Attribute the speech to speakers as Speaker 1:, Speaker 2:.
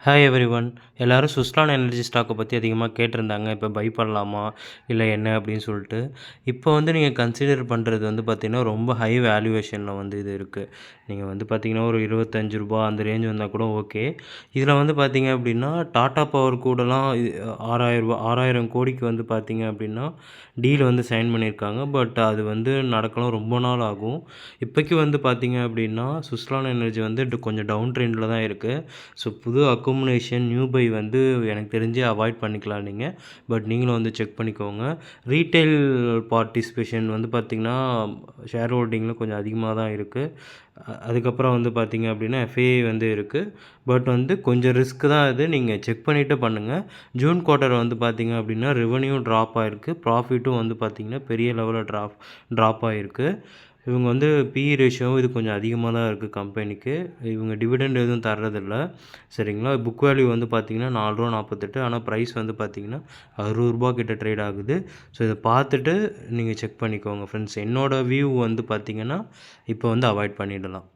Speaker 1: Hi everyone. எல்லாரும் Suzlon energy ஸ்டாக்கை பற்றி அதிகமாக கேட்டிருந்தாங்க. இப்போ பை பண்ணலாமா இல்லை என்ன அப்படின்னு சொல்லிட்டு. இப்போ வந்து நீங்கள் கன்சிடர் பண்ணுறது வந்து பார்த்திங்கன்னா ரொம்ப ஹை வேல்யூவேஷனில் வந்து இது இருக்குது. நீங்கள் வந்து பார்த்திங்கன்னா ஒரு ரூ. 25 அந்த ரேஞ்ச் வந்தால் கூட ஓகே. இதில் வந்து பார்த்திங்க அப்படின்னா டாடா பவர் கூடலாம் 6,000 கோடிக்கு வந்து பார்த்திங்க அப்படின்னா டீல் வந்து சைன் பண்ணியிருக்காங்க. பட் அது வந்து நடக்கலாம் ரொம்ப நாள் ஆகும். இப்போக்கி வந்து பார்த்திங்க அப்படின்னா சுஸ்லான் எனர்ஜி வந்து கொஞ்சம் டவுன் ட்ரெண்டில் தான் இருக்குது. ஸோ புது அக்குமுலேஷன் நியூ பை வந்து எனக்கு தெரிஞ்சு அவாய்ட் பண்ணிக்கலாம் நீங்கள். பட் நீங்களும் வந்து செக் பண்ணிக்கோங்க. ரீட்டெயில் பார்ட்டிசிபேஷன் வந்து பார்த்திங்கன்னா ஷேர் ஹோல்டிங்கில் கொஞ்சம் அதிகமாக தான் இருக்குது. அதுக்கப்புறம் வந்து பார்த்திங்க அப்படின்னா எஃப்ஐஐ வந்து இருக்குது. பட் வந்து கொஞ்சம் ரிஸ்க் தான் இது. நீங்கள் செக் பண்ணிவிட்டு பண்ணுங்கள். ஜூன் குவார்ட்டர் வந்து பார்த்திங்க அப்படின்னா ரெவன்யூ ட்ராப் ஆகிருக்கு. ப்ராஃபிட்டும் வந்து பார்த்திங்கன்னா பெரிய லெவலில் ட்ராப் ஆகிருக்கு. இவங்க வந்து பிஇ ரேஷியோவும் இது கொஞ்சம் அதிகமாக தான் இருக்குது கம்பெனிக்கு. இவங்க டிவிடெண்ட் எதுவும் தர்றதில்ல. சரிங்களா. புக் வேல்யூ வந்து பார்த்திங்கன்னா ரூ. 4.48. ஆனால் ப்ரைஸ் வந்து பார்த்திங்கன்னா ரூ. 60 கிட்ட ட்ரேட் ஆகுது. ஸோ இதை பார்த்துட்டு நீங்கள் செக் பண்ணிக்கோங்க ஃப்ரெண்ட்ஸ். என்னோடய வியூ வந்து பார்த்திங்கன்னா இப்போ வந்து அவாய்ட் பண்ணிடலாம்.